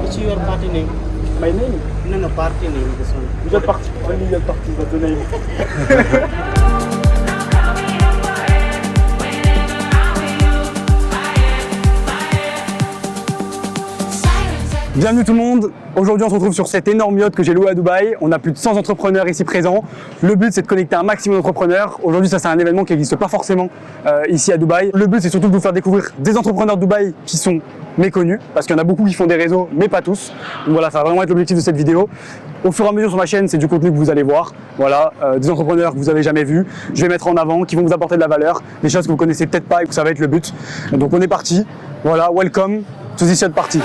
What's your party name? My name? No, party name, this one. Your party. Only your party, that's the name. Bienvenue tout le monde, aujourd'hui on se retrouve sur cet énorme yacht que j'ai loué à Dubaï. On a plus de 100 entrepreneurs ici présents. Le but c'est de connecter un maximum d'entrepreneurs. Aujourd'hui ça c'est un événement qui n'existe pas forcément ici à Dubaï. Le but c'est surtout de vous faire découvrir des entrepreneurs de Dubaï qui sont méconnus, parce qu'il y en a beaucoup qui font des réseaux mais pas tous. Donc voilà, ça va vraiment être l'objectif de cette vidéo. Au fur et à mesure sur ma chaîne, c'est du contenu que vous allez voir. Voilà, des entrepreneurs que vous n'avez jamais vus. Je vais mettre en avant, qui vont vous apporter de la valeur, des choses que vous connaissez peut-être pas et que ça va être le but. Donc on est parti. Voilà, welcome to this yacht party.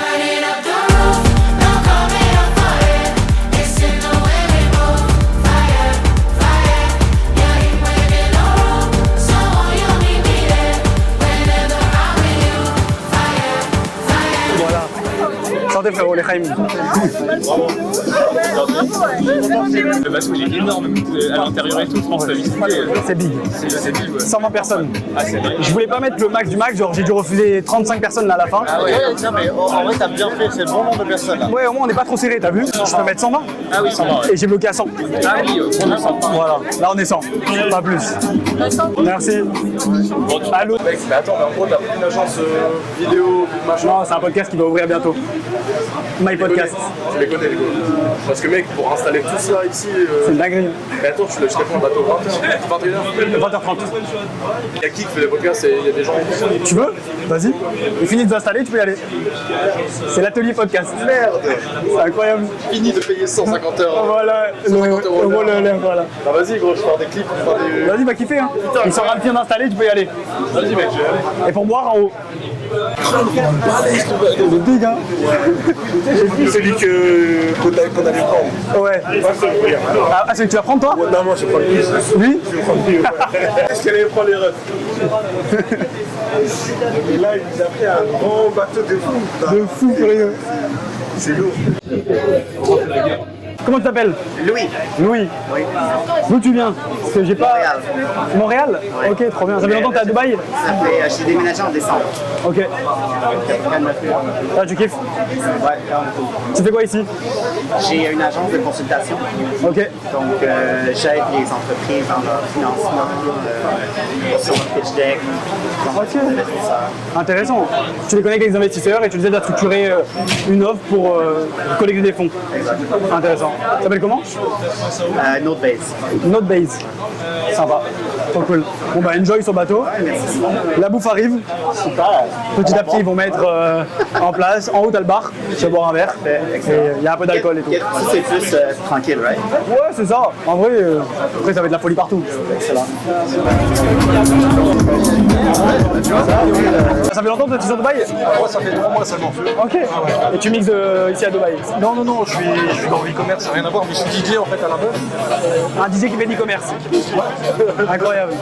Santé frérot, les Chaim. Le bateau il est énorme à l'intérieur et tout, je pense que c'est big. C'est big, ouais. 120 personnes. Ah, c'est vrai. Je voulais pas mettre le max du max, genre j'ai dû refuser 35 personnes là à la fin. Ah ouais, non, mais en vrai, t'as bien fait, c'est le bon nombre de personnes là. Ouais, au moins on n'est pas trop serré, t'as vu? Je peux mettre 120. Ah oui, 120. Ouais. Et j'ai bloqué à 100. Ah oui, on est 100. Voilà, là on est 100, pas plus. Merci. Allô? Mec, mais attends, mais en gros, t'as pris une agence vidéo, machin. Non, c'est un podcast qui va ouvrir bientôt. My podcast. Je les connais, les gars. Parce que, mec, pour installer tout ça ici. C'est une dinguerie. Mais attends, je réponds au bateau 21h. 20h30. Il y a qui fait les podcasts et il y a des gens. Tu veux? Vas-y. Il finit de s'installer, tu peux y aller. C'est l'atelier podcast. Merde! C'est incroyable. Fini de payer 150 €. Voilà, voilà. Bah, vas-y, gros, je vais faire des clips. Vas-y, va kiffer. Hein. Il sont en train de finir d'installer, tu peux y aller. Vas-y, mec, je vais aller. Et pour boire en haut. Le big, hein. Celui qu'on allait prendre. Ouais. Ah, c'est que tu vas prendre toi? Non, moi, je prends le plus. Oui. Est-ce qu'elle allait prendre les refs? Et là, il nous a pris un grand bateau de fou. De fou furieux. C'est lourd. Comment tu t'appelles? Louis. Louis. Oui. D'où tu viens? Parce que j'ai pas. Montréal. Ouais. Ok, trop bien. Ça fait longtemps que t'es à Dubaï? Ça fait, je suis déménagé en décembre. Ok. Ah, tu kiffes? Ouais, Tu fais quoi ici? j'ai une agence de consultation. Ok. Donc, j'aide les entreprises dans leur financement, sur leur pitch deck. Ok. Intéressant. Tu les connectes avec les investisseurs et tu les aides à structurer une offre pour collecter des fonds. Exactement. Intéressant. Ça s'appelle comment? Notebase. Notebase. Sympa. Trop cool. Bon bah enjoy sur bateau. La bouffe arrive. Petit à petit ils vont mettre en place. En haut t'as le bar. Tu vas boire un verre. Et il y a un peu d'alcool et tout. Ça, c'est plus tranquille, right? Ouais c'est ça. En vrai, après ça va être de la folie partout. Excellent. Ça fait longtemps que tu es sur Dubaï? Moi, ça fait 3 mois seulement. Ok. Et tu mixes ici à Dubaï? Non, je suis dans l'e-commerce, ça n'a rien à voir, mais je suis DJ en fait à la base. Un DJ qui fait d'e-commerce. Incroyable.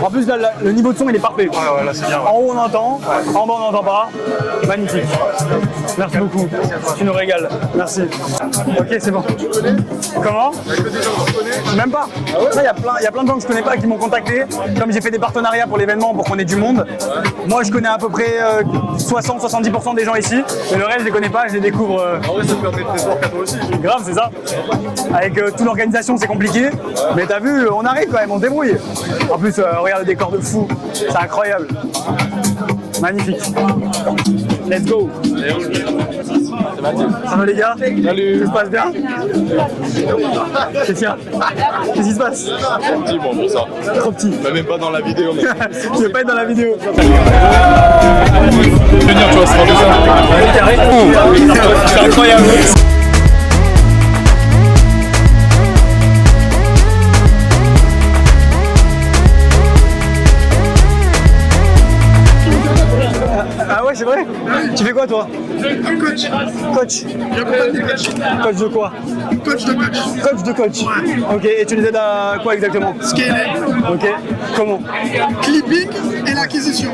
En plus là, le niveau de son il est parfait. Ouais, là c'est bien. En haut on entend, en bas on n'entend pas. Magnifique. Merci beaucoup. Tu nous régales. Merci. Ok c'est bon. Comment? Même pas. Ça, il y a plein de gens que je connais pas qui m'ont contacté. Comme j'ai fait des partenariats pour l'événement pour qu'on ait du monde. Moi je connais à peu près 60-70% des gens ici. Mais le reste je les connais pas, je les découvre. En vrai, ça te permet de te voir qu'à toi aussi. Grave, c'est ça. Avec toute l'organisation, c'est compliqué. Mais t'as vu, on arrive quand même, on se débrouille. En plus, regarde le décor de fou. C'est incroyable. Magnifique. Let's go. Ça va les gars? Salut. Tout se passe bien? Qu'est-ce qui se passe? Trop petit, bon, pour ça. Trop petit. Même pas dans la vidéo, mais. Tu veux pas être dans la vidéo? Venir, tu vois, c'est Carré. C'est incroyable. Ah ouais, c'est vrai? Tu fais quoi toi? Coach. Coach. Coach de quoi? Coach de coach. Coach de coach. Ok, et tu les aides à quoi exactement? Scaling, Ok, comment? clipping et l'acquisition.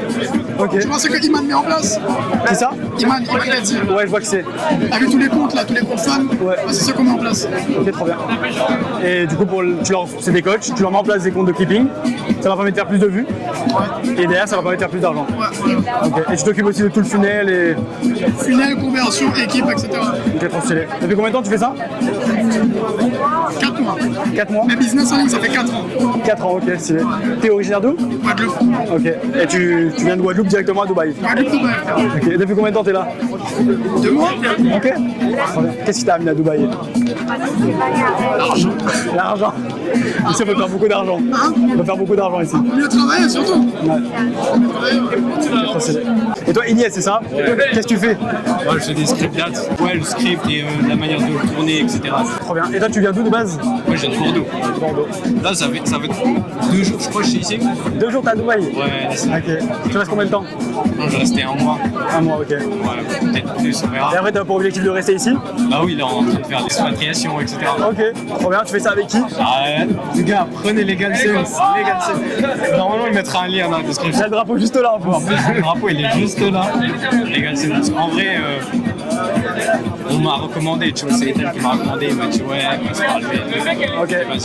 Ok. Tu vois ce que Iman met en place? C'est ça? Iman Redzi. Ouais, je vois que c'est. Avec tous les comptes là, tous les comptes fans, Ouais. c'est ce qu'on met en place. Ok, trop bien. Et du coup, c'est des coachs, tu leur mets en place des comptes de clipping, ça va permettre de faire plus de vues, et derrière, ça va permettre de faire plus d'argent. Ouais. Ok. Et tu t'occupes aussi de tout le funnel et. Funnel, conversion. collaboration, équipe, etc. Ok, trop stylé. Depuis combien de temps tu fais ça? 4 mois. 4 mois? Mais business en ligne, ça fait 4 ans. 4 ans, ok, stylé. T'es originaire d'où? Guadeloupe. Ok. Et tu viens de Guadeloupe directement à Dubaï? Guadeloupe, Dubaï. Ok. Depuis combien de temps t'es là? 2 mois. Ok. Trop bien. Qu'est-ce qui t'a amené à Dubaï? L'argent. Ici, on peut faire beaucoup d'argent. On peut faire beaucoup d'argent ici. Mieux travailler surtout. Trop stylé. Et toi, Ilyes, c'est ça? Qu'est-ce que tu fais? Moi, je fais des scripts là, ouais, le script et la manière de le tourner, etc. Trop bien. Et toi, tu viens d'où de base? Moi, je viens de Bordeaux. Là, ça fait 2 jours, je crois que je suis ici. 2 jours, t'es à Dubaï? Ouais, c'est Ok. Tu restes combien de temps? Non, je vais rester 1 mois. 1 mois, ok. Ouais, peut-être plus, on verra. Et après, t'as pour objectif de rester ici? Bah oui, là, on est en train de faire l'expatriation, etc. Ok. Trop bien. Tu fais ça avec qui? Ah, les gars, prenez Legal Sense. Legal Sense. Normalement, il mettra un lien dans la J'ai description. le drapeau juste là, en plus. En plus, le drapeau, il est juste là. Legal Sense. En vrai, on m'a recommandé, tu vois, c'est Ethan qui m'a recommandé, il m'a dit ouais, c'est pas levé. Ok. Vas-y.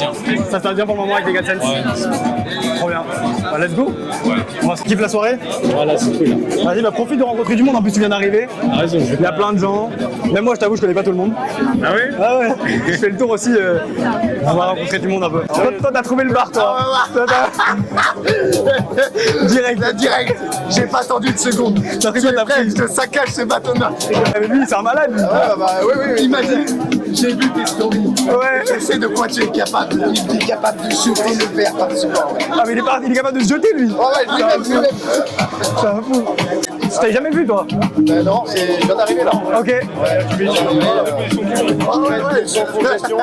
Ça se passe bien pour le moment avec les Gatsense? Ouais, non, c'est Trop bien. Bah, let's go. Ouais. On va se kiffer la soirée. Voilà, c'est cool. Vas-y, bah, profite de rencontrer du monde. En plus, tu viens d'arriver. Ah, raison, Il y a plein de gens. Même moi, je t'avoue, je connais pas tout le monde. Ah oui? Ah ouais. Je fais le tour aussi. On va rencontrer du monde un peu. Toi, t'as trouvé le bar, toi. Direct. Là, direct, j'ai pas attendu une seconde. T'as pris quoi, t'as pris? Je te saccage ce bâtonnat. Ah, mais lui, c'est un malade. Lui. Oui, imagine, j'ai vu tes stories. Ouais. Je sais de quoi tu es capable. Il est capable de shooter le verre par-dessus bord. Ah, mais il est capable de se jeter, lui. Ouais, je l'ai même. C'est un fou. Tu t'avais jamais vu, toi? Non, je viens d'arriver là. Ok. Sans faux question.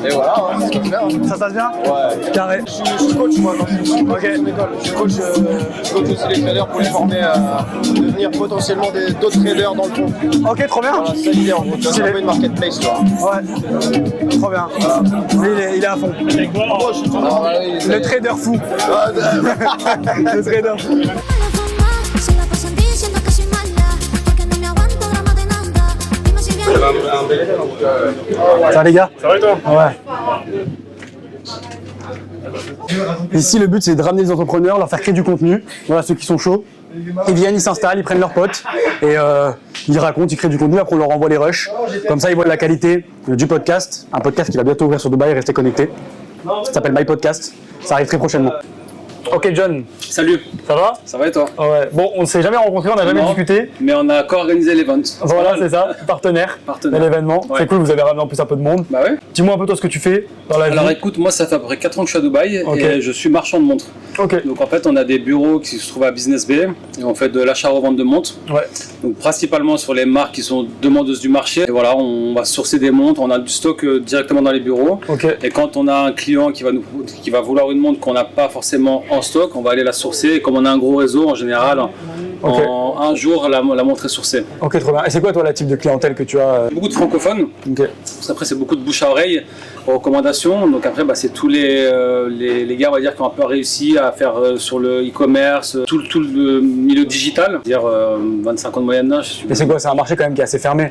Et voilà, ça se passe bien. Ça se passe bien? Ouais. Carré. Je suis coach, moi, je suis coach en école. Je suis coach aussi les traders pour les former à devenir potentiellement d'autres traders dans le fond. Ok, trop bien. Voilà, c'est ça l'idée en gros. C'est un peu une marketplace, tu vois. Ouais. Trop bien. Lui, il est à fond. Le trader fou. Le trader fou. Se la pasan diciendo que soy mala, porque no me aguanto drama de nada. Dime si bien. Ça va les gars? Ça va et toi? Ouais. Ici, le but, c'est de ramener des entrepreneurs, leur faire créer du contenu. Voilà, ceux qui sont chauds. Ils viennent, ils s'installent, ils prennent leurs potes et ils racontent, ils créent du contenu. Après, on leur envoie les rushs. Comme ça, ils voient la qualité du podcast. Un podcast qui va bientôt ouvrir sur Dubaï. Restez connectés. Ça s'appelle My Podcast. Ça arrive très prochainement. Ok, John. Salut, Ça va? ça va et toi? Ouais. Bon, on s'est jamais rencontrés, on n'a jamais Non. discuté. Mais on a co-organisé l'event. Voilà, c'est ça. Partenaire de l'événement. Ouais. C'est cool, vous avez ramené en plus un peu de monde. Bah ouais. Dis-moi un peu toi ce que tu fais dans la vie. Alors écoute, moi ça fait à peu près 4 ans que je suis à Dubaï Ok. et je suis marchand de montres. Ok. Donc en fait on a des bureaux qui se trouvent à Business Bay et on fait de l'achat-revente de montres. Ouais. Donc principalement sur les marques qui sont demandeuses du marché. Et voilà, on va sourcer des montres, on a du stock directement dans les bureaux. Ok. Et quand on a un client qui va vouloir une montre qu'on n'a pas forcément en stock, on va aller la sourcer. Et comme on a un gros réseau en général, Ok. en un jour la montre est sourcée. Ok, trop bien. Et c'est quoi toi la type de clientèle que tu as? Beaucoup de francophones. Ok. Après, c'est beaucoup de bouche à oreille, recommandations. Donc après, bah, c'est tous les gars, on va dire, qui ont un peu réussi à faire sur le e-commerce, tout le milieu digital, c'est-à-dire 25 ans de moyenne d'âge. Et c'est quoi? C'est un marché quand même qui est assez fermé.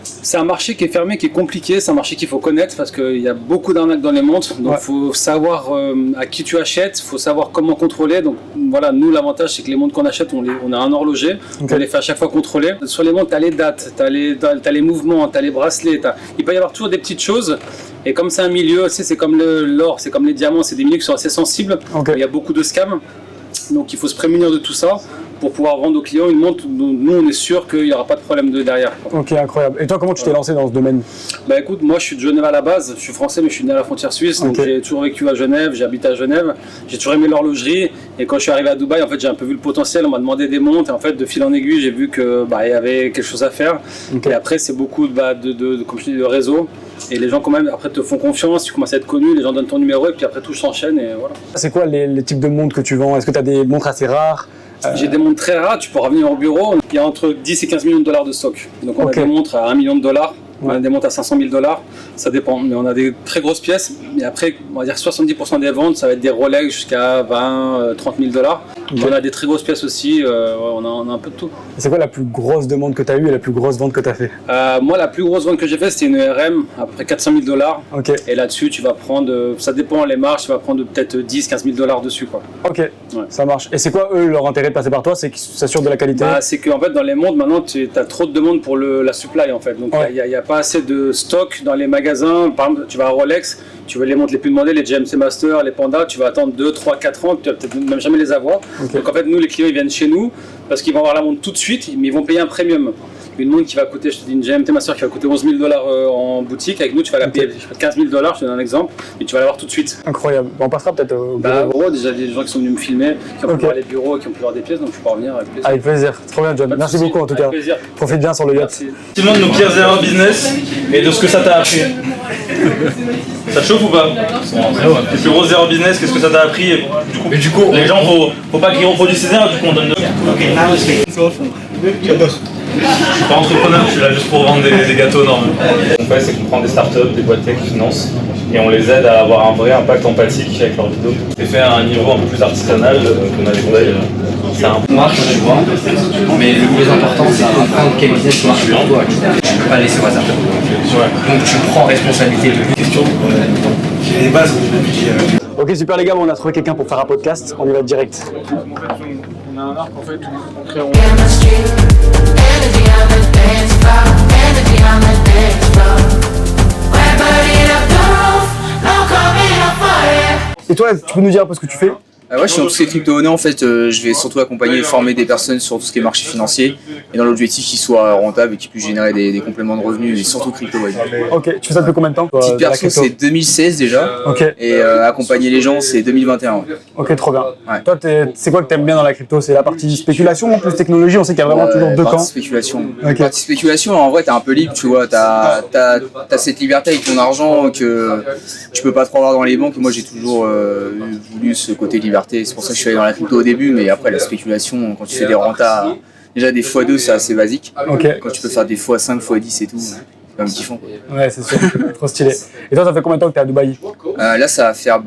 C'est un marché qui est fermé, qui est compliqué, c'est un marché qu'il faut connaître parce qu'il y a beaucoup d'arnaques dans les montres. Donc il Ouais. faut savoir à qui tu achètes, il faut savoir comment contrôler. Donc voilà, nous l'avantage c'est que les montres qu'on achète, on a un horloger, Ok. on les fait à chaque fois contrôler. Sur les montres, tu as les dates, tu as les mouvements, tu as les bracelets, il peut y avoir toujours des petites choses. Et comme c'est un milieu, tu sais, c'est comme l'or, c'est comme les diamants, c'est des milieux qui sont assez sensibles. Ok. Il y a beaucoup de scams. Donc il faut se prémunir de tout ça pour pouvoir vendre aux clients une montre dont nous on est sûr qu'il n'y aura pas de problème derrière. Ok, incroyable. Et toi, comment tu t'es lancé dans ce domaine? Bah écoute, moi je suis de Genève à la base, je suis français mais je suis né à la frontière suisse, donc Ok. j'ai toujours vécu à Genève, j'ai habité à Genève, j'ai toujours aimé l'horlogerie et quand je suis arrivé à Dubaï en fait j'ai un peu vu le potentiel, on m'a demandé des montres et en fait de fil en aiguille j'ai vu que il y avait quelque chose à faire Ok. et après c'est beaucoup comme je dis, de réseau et les gens quand même après te font confiance, tu commences à être connu, les gens donnent ton numéro et puis après tout s'enchaîne et voilà. C'est quoi les types de montres que tu vends? Est-ce que tu as des montres assez rares? J'ai des montres très rares, tu pourras venir au bureau, il y a entre 10 et 15 millions de dollars de stock. Donc on Ok. a des montres à 1 million de dollars, on Ouais. a des montres à 500 000 dollars, ça dépend. Mais on a des très grosses pièces, et après on va dire 70% des ventes, ça va être des Rolex jusqu'à 20, 30 000 dollars. Puis on a des très grosses pièces aussi, on a un peu de tout. C'est quoi la plus grosse demande que tu as eue et la plus grosse vente que tu as fait? Moi, la plus grosse vente que j'ai faite, c'était une RM à peu près 400 000 $. Ok. Et là-dessus, tu vas prendre, ça dépend les marges, tu vas prendre peut-être 10-15 000 $ dessus, quoi. Ok, ouais. Ça marche. Et c'est quoi, eux, leur intérêt de passer par toi? C'est qu'ils s'assurent de la qualité? C'est qu'en fait, dans les mondes, maintenant, tu as trop de demandes pour la supply, en fait. Donc, il n'y a pas assez de stock dans les magasins. Par exemple, tu vas à Rolex, tu veux les montres les plus demandées, les GMC Master, les Panda, tu vas attendre 2, 3, 4 ans, tu vas peut-être même jamais les avoir. Okay. Donc, en fait, nous, les clients, ils viennent chez nous parce qu'ils vont avoir la montre tout de suite, mais ils vont payer un premium. Une montre qui va coûter, je te dis, une GMT Master qui va coûter 11 000 $ en boutique, avec nous tu vas la payer 15 000 $, je te donne un exemple, et tu vas l'avoir tout de suite. Incroyable. On passera peut-être au bureau. Déjà des gens qui sont venus me filmer, qui ont pu voir les bureaux, qui ont pu voir des pièces, donc tu peux revenir avec plaisir. Avec plaisir. Trop bien, John. Merci beaucoup en tout cas. Plaisir. Profite bien sur le yacht. Effectivement, de nos pires erreurs business et de ce que ça t'a appris. Ça te chauffe ou pas? Les plus grosses erreurs business, qu'est-ce que ça t'a appris? Et du coup, les gens, faut pas qu'ils reproduisent ces erreurs, du coup on donne de... J'adore. Je suis pas entrepreneur, je suis là juste pour vendre des gâteaux normalement. Ce qu'on fait, c'est qu'on prend des startups, des boîtes tech qui financent et on les aide à avoir un vrai impact empathique avec leurs vidéos. C'est fait à un niveau un peu plus artisanal qu'on a découvert. C'est un marche, tu vois, mais le plus important c'est de comprendre quel business marche pour toi. Tu ne peux pas laisser au hasard. Donc tu prends responsabilité de la question. J'ai des bases. Ok, super les gars, on a trouvé quelqu'un pour faire un podcast, on y va direct. On a un arc en fait, on crée en... Et toi, tu peux nous dire un peu ce que tu fais? Ouais, je suis dans tout ce qui est crypto-monnaie en fait, je vais surtout accompagner et former des personnes sur tout ce qui est marché financier et dans l'objectif qu'ils soient rentables et qu'ils puissent générer des compléments de revenus et surtout crypto. Ouais. Ok, tu fais ça depuis combien de temps? Petite perso c'est 2016 déjà, et accompagner les gens c'est 2021. Ok, trop bien. Ouais. Toi, c'est quoi que tu aimes bien dans la crypto? C'est la partie spéculation ou plus technologie? On sait qu'il y a vraiment toujours deux camps. Spéculation. Okay. Partie spéculation, en vrai t'es un peu libre, tu vois, t'as cette liberté avec ton argent que tu peux pas trop avoir dans les banques et moi j'ai toujours voulu ce côté liberté. C'est pour ça que je suis allé dans la crypto au début, mais après la spéculation, quand tu fais des rentas, déjà des x2 c'est assez basique. Okay. Quand tu peux faire des x5, x10 et tout, c'est quand même kiffant. Ouais, c'est sûr, trop stylé. Et toi, ça fait combien de temps que tu es à Dubaï? Là, ça va faire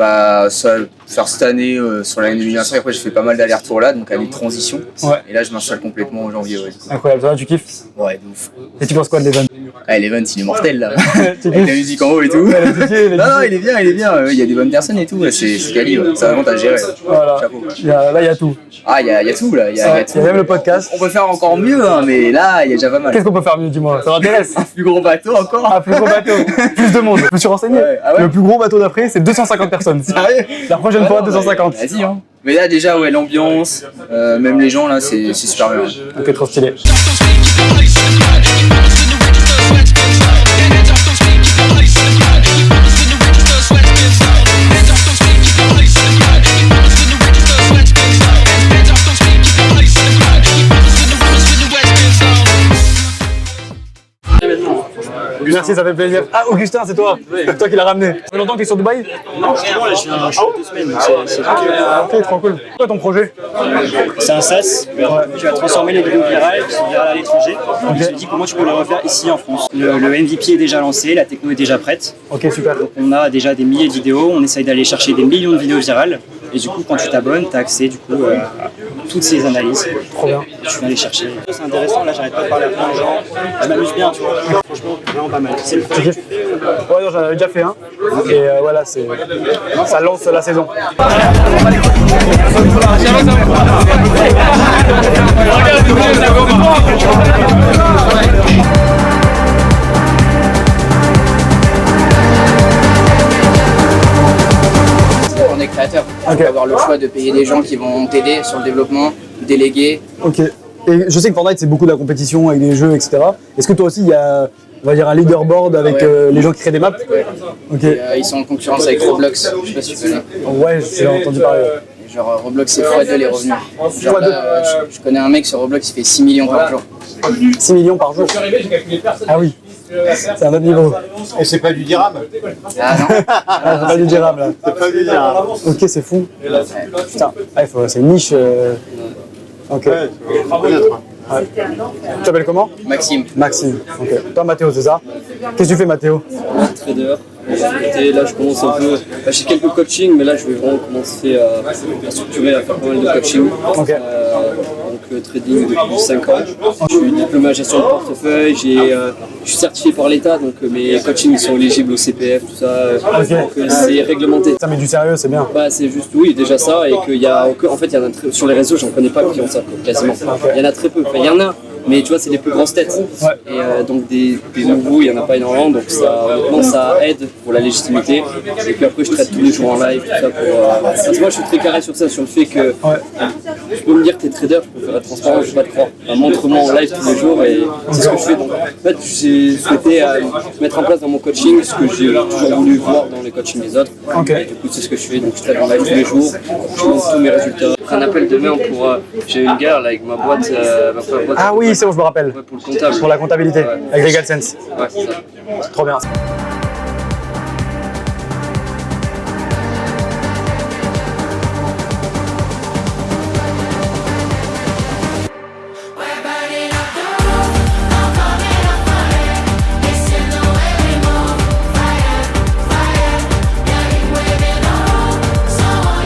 cette année, sur l'année 2025. Après, j'ai fait pas mal d'allers-retours là, donc année de transition. Ouais. Et là, je m'installe complètement en janvier. Ouais. Incroyable, ça va, tu kiffes? Ouais, de ouf. Et tu penses quoi de l'event? L'event, il est mortel là. Avec la musique en haut et tout. Ouais, non, il est bien, il est bien. Il y a des bonnes personnes et tout. C'est quali, c'est vraiment à gérer. Voilà. Chapeau. Là, il y a tout. Ah, il y a tout là. Il y a même le podcast. On peut faire encore mieux, hein, mais là, il y a déjà pas mal. Qu'est-ce qu'on peut faire mieux, dis-moi? Ça m'intéresse. Un plus gros bateau encore. Un plus gros bateau. Plus de monde. Je me suis renseigné. Ouais. Ah ouais. Le plus gros bateau d'après, c'est 250 personnes. Sérieux? La prochaine fois, 250. Vas-y, hein. Mais là, déjà, ouais, l'ambiance, même les gens là, c'est super bien. Ok, trop stylé. Merci, ça fait plaisir. Ah, Augustin, c'est toi? C'est toi qui l'as ramené. Ça fait longtemps que tu es sur Dubaï? Non, justement, là, je viens 2 semaines. Ok, trop cool. C'est quoi ton projet? C'est un SaaS qui va transformer les vidéos virales qui sont virales à l'étranger. Je me suis dit comment tu peux le refaire ici en France. Le MVP est déjà lancé, la techno est déjà prête. Ok, super. Donc on a déjà des milliers de vidéos, on essaye d'aller chercher des millions de vidéos virales. Et du coup, quand tu t'abonnes, tu as accès du coup, à toutes ces analyses. Trop bien. Tu vas les chercher. C'est intéressant, là j'arrête pas de parler à plein de gens. Je m'amuse bien, tu vois. Franchement, vraiment pas mal. C'est le premier. Ouais, non, j'en avais déjà fait un. Et voilà, ça lance la saison. On est créateur. Tu vas avoir le choix de payer des gens qui vont t'aider sur le développement, déléguer. Ok. Et je sais que Fortnite c'est beaucoup de la compétition avec des jeux, etc. Est-ce que toi aussi il y a, on va dire, un leaderboard avec les gens qui créent des maps? Ouais. Ok. Et, ils sont en concurrence avec Roblox. Je sais pas si tu connais. Ouais, j'ai entendu parler. Genre Roblox c'est x2 les revenus. Genre là, je connais un mec sur Roblox qui fait 6 millions par jour. 6 millions par jour? Ah oui. C'est un autre niveau. Et c'est pas du dirham? Ah non. Ah, c'est pas du dirham là. C'est pas du dirham. Ok, c'est fou. Putain, c'est une niche. Ok. Ouais. Tu t'appelles comment? Maxime. Maxime. Ok. Toi, Mathéo, c'est ça? Qu'est-ce que tu fais, Mathéo? Trader. Là, je commence un peu. J'ai quelques coachings, mais là, je vais vraiment commencer à structurer, à faire pas mal de coaching. Ok. Donc, trading depuis 5 ans. Je suis diplômé en gestion de portefeuille. Je suis certifié par l'État, donc mes coachings sont éligibles au CPF, tout ça. Ok. Donc, c'est réglementé. Ça met du sérieux, c'est bien. Bah, c'est juste, oui, déjà ça, et qu'il y a. En fait, il y en a sur les réseaux, j'en connais pas qui ont ça, quasiment. Il y en a très peu. Enfin, il y en a. Mais tu vois, c'est les plus grosses têtes. Ouais. Et donc des nouveaux, il n'y en a pas énormément. Donc ça, honnêtement, ça aide pour la légitimité. Et puis après, je traite tous les jours en live, tout ça. Parce que moi, je suis très carré sur ça, sur le fait que je peux me dire que tu es trader, je peux faire être transparent, je ne vais pas te croire. Montre-moi en live tous les jours et c'est ce que je fais. Donc, en fait, j'ai souhaité mettre en place dans mon coaching ce que j'ai toujours voulu voir dans les coachings des autres. Okay. Et du coup, c'est ce que je fais. Donc, je traite en live tous les jours, je montre tous mes résultats. Un appel demain pour. J'ai eu une guerre là, avec ma boîte. Ah oui, c'est bon, je me rappelle. Ouais, pour le comptable. Pour la comptabilité, Ouais. avec Legal Sense. Ouais, c'est ça. Trop bien.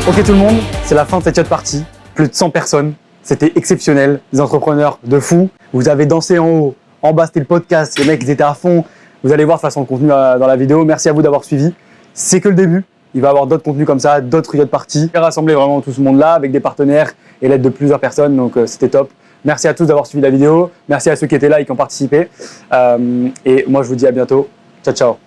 Ok tout le monde, c'est la fin de cette yacht party. Plus de 100 personnes. C'était exceptionnel. Des entrepreneurs de fou. Vous avez dansé en haut. En bas, c'était le podcast. Les mecs, ils étaient à fond. Vous allez voir de toute façon le contenu dans la vidéo. Merci à vous d'avoir suivi. C'est que le début. Il va y avoir d'autres contenus comme ça, d'autres yacht party. J'ai rassemblé vraiment tout ce monde-là avec des partenaires et l'aide de plusieurs personnes. Donc c'était top. Merci à tous d'avoir suivi la vidéo. Merci à ceux qui étaient là et qui ont participé. Et moi, je vous dis à bientôt. Ciao, ciao.